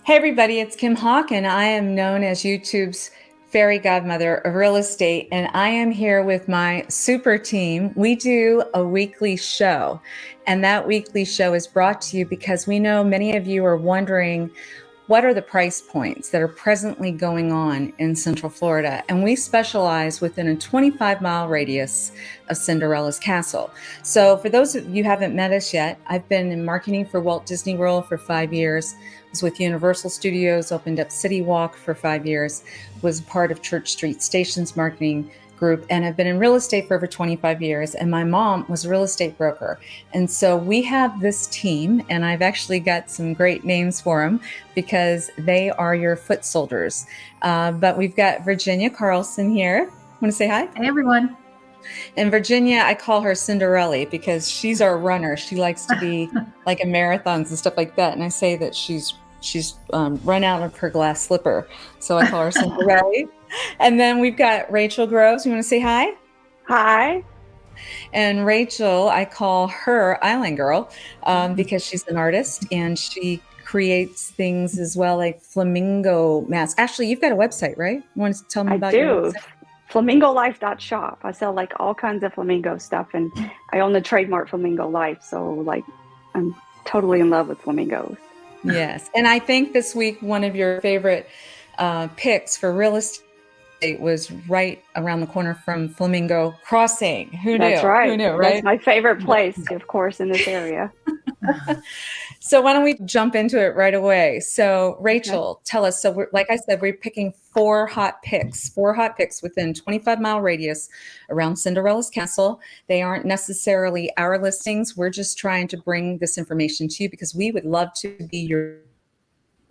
Hey everybody, it's Kim Hawk, and I am known as YouTube's fairy godmother of real estate, and I am here with my super team. We do a weekly show, and that weekly show is brought to you because we know many of you are wondering what are the price points that are presently going on in Central Florida? And we specialize within a 25-mile radius of Cinderella's Castle. So for those of you who haven't met us yet, I've been in marketing for Walt Disney World for 5 years, was with Universal Studios, opened up City Walk for 5 years, was part of Church Street Station's marketing group, and I've been in real estate for over 25 years, and my mom was a real estate broker. And so we have this team, and I've actually got some great names for them because they are your foot soldiers. But we've got Virginia Carlson here. Want to say hi? Hey, everyone. And Virginia, I call her Cinderella because she's our runner. She likes to be like in marathons and stuff like that. And I say that she's run out of her glass slipper. So I call her Cinderella. And then we've got Rachael Groves. You want to say hi? Hi. And Rachael, I call her Island Girl because she's an artist and she creates things as well, like flamingo masks. Actually, you've got a website, right? You want to tell me about your website? FlamingoLife.shop. I sell like all kinds of flamingo stuff, and I own the trademark Flamingo Life. So like I'm totally in love with flamingos. Yes. And I think this week, one of your favorite picks for real estate was right around the corner from Flamingo Crossing. Who knew? That's right. Who knew, right? That's my favorite place, of course, in this area. So why don't we jump into it right away? So Rachael, tell us. So like I said, we're picking four hot picks within 25-mile radius around Cinderella's Castle. They aren't necessarily our listings. We're just trying to bring this information to you because we would love to be your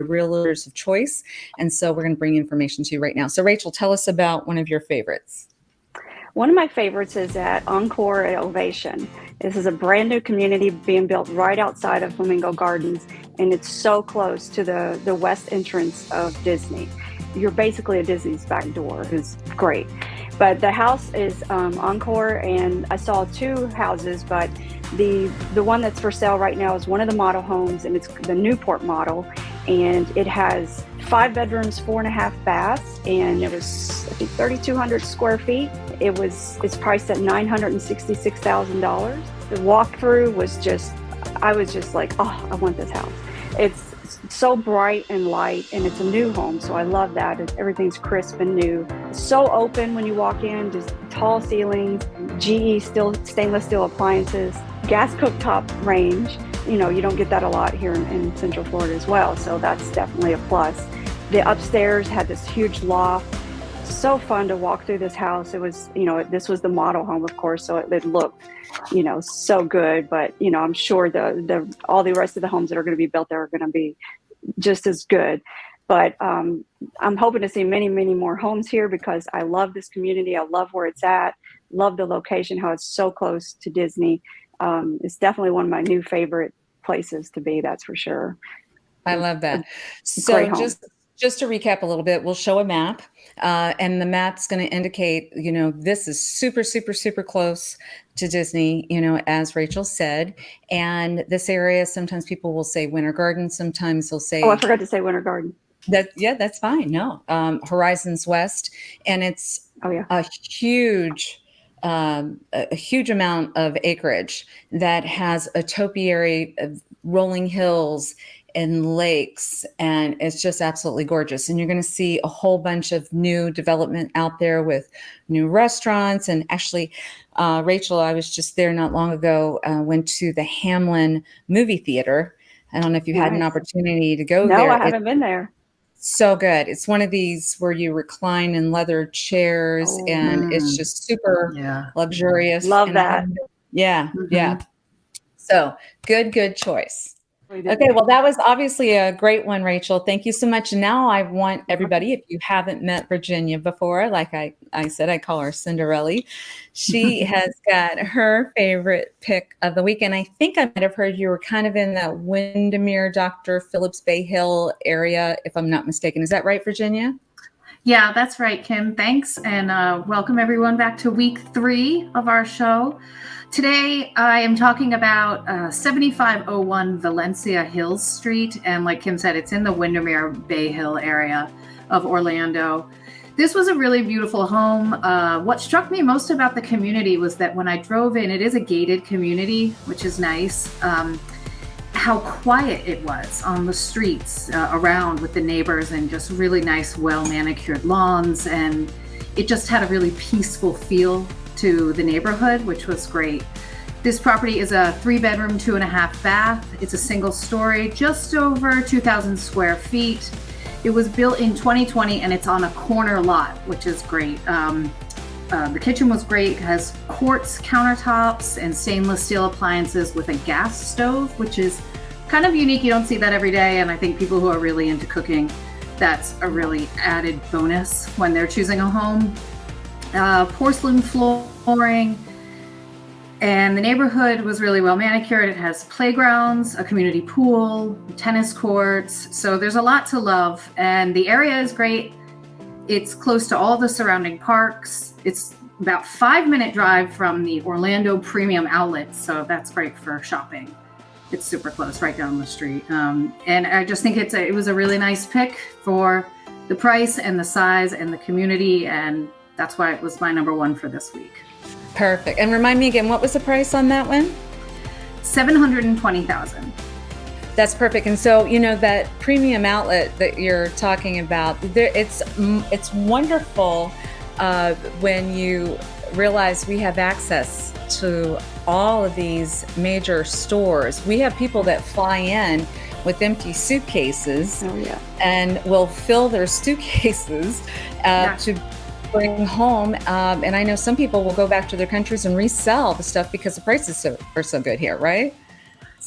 realtors of choice. And so we're going to bring information to you right now. So Rachael, tell us about one of your favorites. One of my favorites is at Encore at Ovation. This is a brand new community being built right outside of Flamingo Gardens, and it's so close to the west entrance of Disney. You're basically at Disney's back door. It's great. But the house is Encore, and I saw two houses, but the one that's for sale right now is one of the model homes, and it's the Newport model, and it has 5 bedrooms, 4.5 baths, and it was, I think, 3,200 square feet. It's priced at $966,000. The walkthrough was I was just like, oh, I want this house. It's so bright and light, and it's a new home, so I love that. Everything's crisp and new. It's so open when you walk in, just tall ceilings, GE stainless steel appliances, gas cooktop range. You know, you don't get that a lot here in Central Florida as well, so that's definitely a plus. The upstairs had this huge loft. So fun to walk through this house. It was, this was the model home, of course, so it looked, so good. But, I'm sure all the rest of the homes that are going to be built there are going to be just as good. But I'm hoping to see many, many more homes here because I love this community. I love where it's at. Love the location, how it's so close to Disney. It's definitely one of my new favorite places to be, that's for sure. I love that. So just to recap a little bit, we'll show a map, and the map's going to indicate, this is super, super, super close to Disney, as Rachael said. And this area, sometimes people will say Winter Garden, sometimes they'll say... Oh, I forgot to say Winter Garden. That's fine. No, Horizons West, and it's a huge amount of acreage that has a topiary of rolling hills and lakes, and it's just absolutely gorgeous. And you're going to see a whole bunch of new development out there with new restaurants. And actually, Rachael, I was just there not long ago, went to the Hamlin movie theater. I don't know if you had an opportunity to go there. No, I haven't been there. So good. It's one of these where you recline in leather chairs, and it's just super luxurious. Love that. Yeah. So good choice. Okay, well, that was obviously a great one, Rachael. Thank you so much. Now I want everybody, if you haven't met Virginia before, like I said, I call her Cinderella. She has got her favorite pick of the week. And I think I might have heard you were kind of in that Windermere, Dr. Phillips Bay Hill area, if I'm not mistaken. Is that right, Virginia? Yeah, that's right, Kim. Thanks. And welcome everyone back to week 3 of our show. Today, I am talking about 7501 Valencia Hills Street. And like Kim said, it's in the Windermere Bay Hill area of Orlando. This was a really beautiful home. What struck me most about the community was that when I drove in, it is a gated community, which is nice. How quiet it was on the streets around with the neighbors, and just really nice, well-manicured lawns. And it just had a really peaceful feel to the neighborhood, which was great. This property is a 3-bedroom, 2.5 bath. It's a single story, just over 2,000 square feet. It was built in 2020 and it's on a corner lot, which is great. The kitchen was great. It has quartz countertops and stainless steel appliances with a gas stove, which is kind of unique. You don't see that every day. And I think people who are really into cooking, that's a really added bonus when they're choosing a home. Porcelain flooring. And the neighborhood was really well manicured. It has playgrounds, a community pool, tennis courts. So there's a lot to love. And the area is great. It's close to all the surrounding parks. It's about 5-minute drive from the Orlando Premium Outlets. So that's great for shopping. It's super close, right down the street. And I just think it was a really nice pick for the price and the size and the community. And that's why it was my number 1 for this week. Perfect. And remind me again, what was the price on that one? $720,000. That's perfect. And so, that premium outlet that you're talking about, it's wonderful when you realize we have access to all of these major stores. We have people that fly in with empty suitcases and will fill their suitcases to bring home. And I know some people will go back to their countries and resell the stuff because the prices are so good here, right?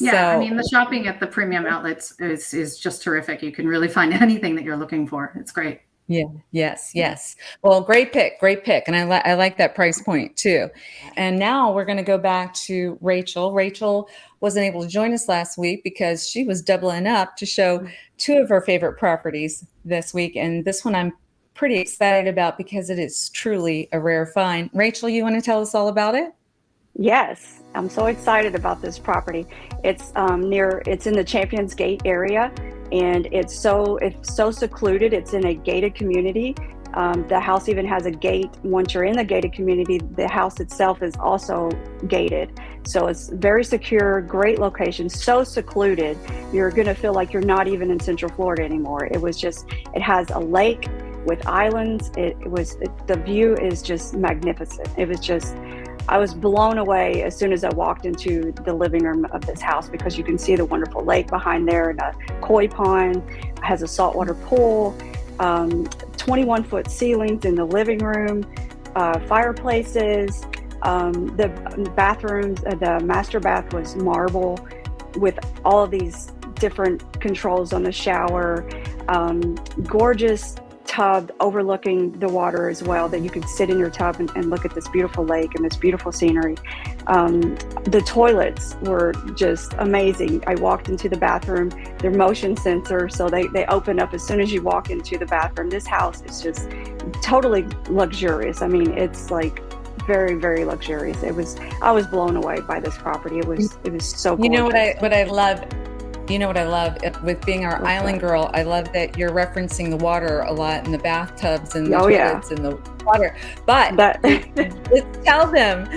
Yeah, I mean, the shopping at the premium outlets is just terrific. You can really find anything that you're looking for. It's great. Yeah. Yes. Well, great pick. And I like that price point too. And now we're going to go back to Rachael. Rachael wasn't able to join us last week because she was doubling up to show 2 of her favorite properties this week. And this one I'm pretty excited about because it is truly a rare find. Rachael, you want to tell us all about it? Yes, I'm so excited about this property. It's it's in the Champions Gate area, and it's so secluded. It's in a gated community. The house even has a gate. Once you're in the gated community, the house itself is also gated. So it's very secure, great location, so secluded. You're going to feel like you're not even in Central Florida anymore. It has a lake with islands. The view is just magnificent. I was blown away as soon as I walked into the living room of this house, because you can see the wonderful lake behind there, and a koi pond. It has a saltwater pool, 21-foot ceilings in the living room, fireplaces. The bathrooms, the master bath was marble with all of these different controls on the shower. Gorgeous tub overlooking the water as well, that you could sit in your tub and look at this beautiful lake and this beautiful scenery. The toilets were just amazing. I walked into the bathroom, they're motion sensor, so they open up as soon as you walk into the bathroom. This house is just totally luxurious. I mean, it's like very, very luxurious. I was blown away by this property. It was so gorgeous. You know what I love with being our island girl, I love that you're referencing the water a lot, and the bathtubs and the toilets and the water. But let's tell them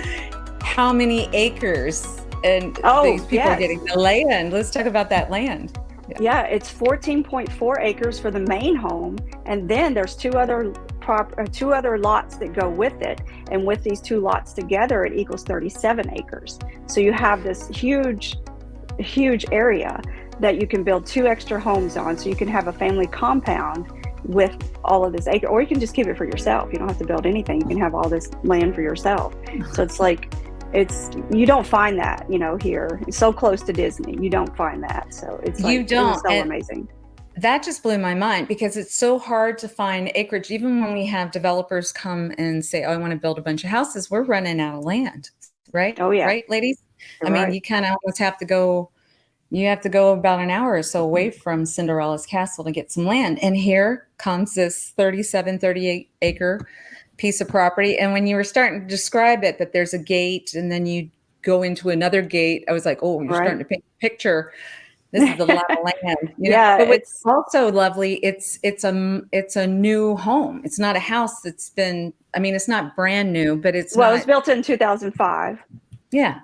how many acres and these people are getting the land. Let's talk about that land. Yeah, it's 14.4 acres for the main home, and then there's two other lots that go with it, and with these 2 lots together, it equals 37 acres. So you have this huge area that you can build 2 extra homes on, so you can have a family compound with all of this acre, or you can just keep it for yourself. You don't have to build anything. You can have all this land for yourself. So it's like, you don't find that, here. It's so close to Disney. You don't find that. So it's like, you don't. So amazing. That just blew my mind, because it's so hard to find acreage. Even when we have developers come and say, I want to build a bunch of houses, we're running out of land, right? Oh yeah. Right, ladies? I mean, you kind of almost have to go you have to go about an hour or so away from Cinderella's castle to get some land. And here comes this 38 acre piece of property. And when you were starting to describe it, that there's a gate and then you go into another gate, I was like, oh, you're starting to paint a picture. This is a lot of land, Yeah, But what's also lovely, it's a new home. It's not a house that's been, I mean, it's not brand new, but it was built in 2005. Yeah.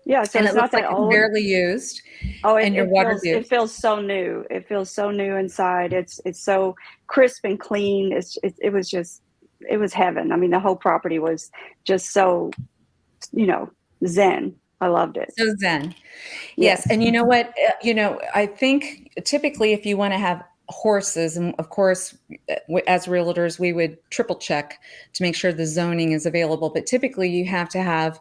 Yeah, so and it's it looks not that like old. It's barely used. Oh, and your water it feels so new. It feels so new inside. It's so crisp and clean. It was heaven. I mean, the whole property was just so, zen. I loved it. So zen. Yes. And you know what? I think typically if you want to have horses, and of course, as realtors, we would triple check to make sure the zoning is available. But typically you have to have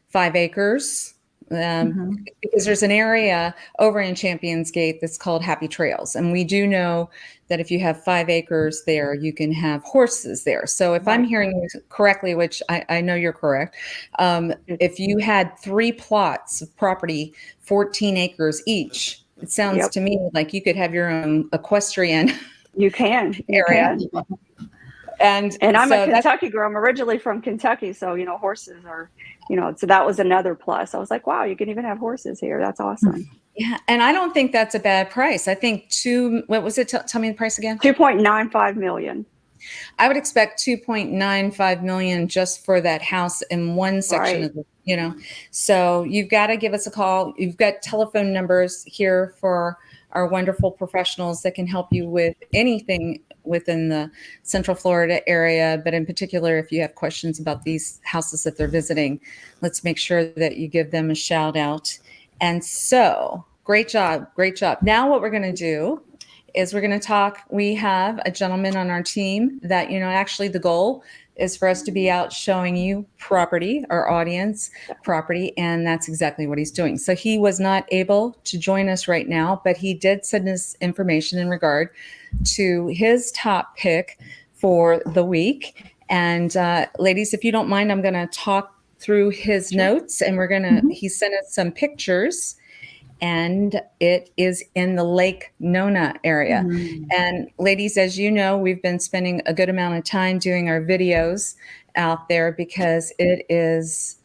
5 acres. Because there's an area over in Champions Gate that's called Happy Trails. And we do know that if you have 5 acres there, you can have horses there. So if I'm hearing you correctly, which I know you're correct, if you had 3 plots of property, 14 acres each, it sounds to me like you could have your own equestrian area. And I'm a Kentucky girl. I'm originally from Kentucky. So, horses are, so that was another plus. I was like, wow, you can even have horses here. That's awesome. Yeah. And I don't think that's a bad price. I think what was it? Tell me the price again. 2.95 million. I would expect 2.95 million just for that house in one section of the, so you've got to give us a call. You've got telephone numbers here for our wonderful professionals that can help you with anything within the Central Florida area. But in particular, if you have questions about these houses that they're visiting, let's make sure that you give them a shout out. And so great job. Great job. Now what we're going to do is we're going to talk. We have a gentleman on our team that, actually the goal is for us to be out showing you property, our audience property, and that's exactly what he's doing. So he was not able to join us right now, but he did send us information in regard to his top pick for the week. And ladies, if you don't mind, I'm going to talk through his notes, and he sent us some pictures. And it is in the Lake Nona area. And ladies, as you know, we've been spending a good amount of time doing our videos out there because it is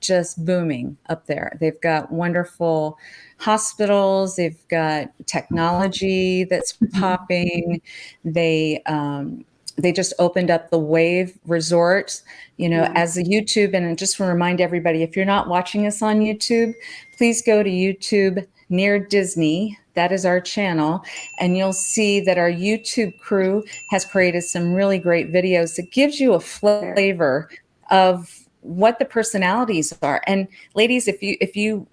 just booming up there. They've got wonderful hospitals. They've got technology that's popping. They just opened up the Wave Resort, as a YouTube. And I just want to remind everybody, if you're not watching us on YouTube, please go to YouTube Near Disney. That is our channel. And you'll see that our YouTube crew has created some really great videos that gives you a flavor of what the personalities are. And ladies, if you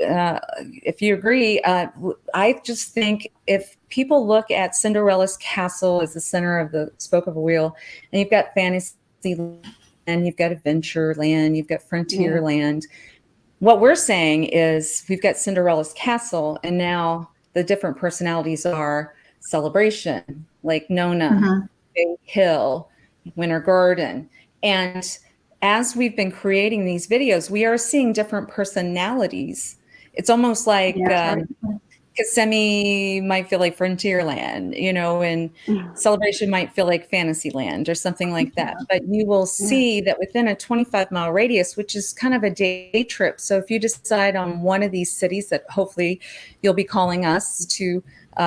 agree, I just think if people look at Cinderella's castle as the center of the spoke of a wheel, and you've got fantasy land, you've got adventure land, you've got frontier land. What we're saying is we've got Cinderella's castle, and now the different personalities are Celebration, Lake Nona, Bay Hill, Winter Garden. And as we've been creating these videos, we are seeing different personalities. It's almost like Kissimmee might feel like Frontierland, and Celebration might feel like Fantasyland or something like that. But you will see that within a 25-mile radius, which is kind of a day trip. So if you decide on one of these cities that hopefully you'll be calling us to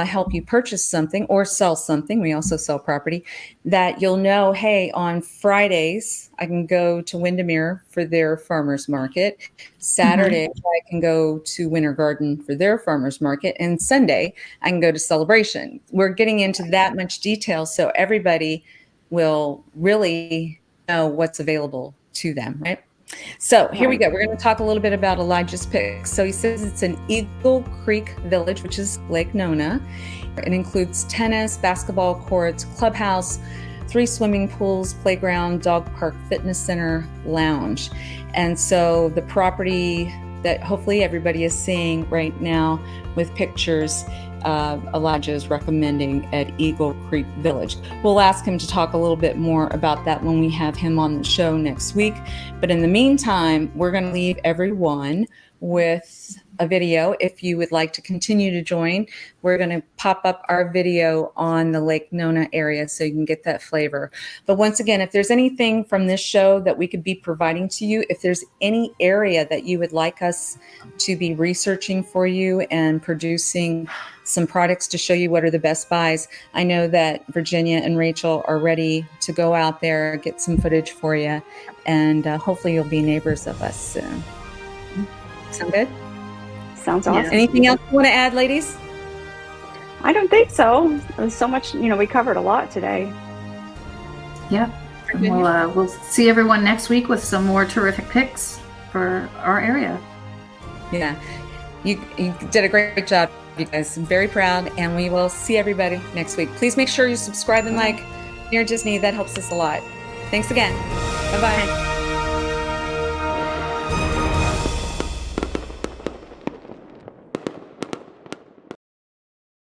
help you purchase something or sell something, we also sell property, that you'll know, hey, on Fridays, I can go to Windermere for their farmers market. Saturday, I can go to Winter Garden for their farmers market. And Sunday, I can go to Celebration. We're getting into that much detail so everybody will really know what's available to them, right? So here we go. We're going to talk a little bit about Elijah's pick. So he says it's in Eagle Creek Village, which is Lake Nona. It includes tennis, basketball courts, clubhouse, 3 swimming pools, playground, dog park, fitness center, lounge. And so the property that hopefully everybody is seeing right now with pictures, Elijah is recommending at Eagle Creek Village. We'll ask him to talk a little bit more about that when we have him on the show next week. But in the meantime, we're going to leave everyone with a video. If you would like to continue to join, we're going to pop up our video on the Lake Nona area so you can get that flavor. But once again, if there's anything from this show that we could be providing to you, if there's any area that you would like us to be researching for you and producing some products to show you what are the best buys, I know that Virginia and Rachael are ready to go out there, get some footage for you, and hopefully you'll be neighbors of us soon. Sound good? Sounds awesome. Anything else you want to add, ladies? I don't think so. There's so much, we covered a lot today. Yeah. We'll see everyone next week with some more terrific picks for our area. Yeah. You did a great job, you guys. I'm very proud, and we will see everybody next week. Please make sure you subscribe and like Near Disney. That helps us a lot. Thanks again. Bye-bye.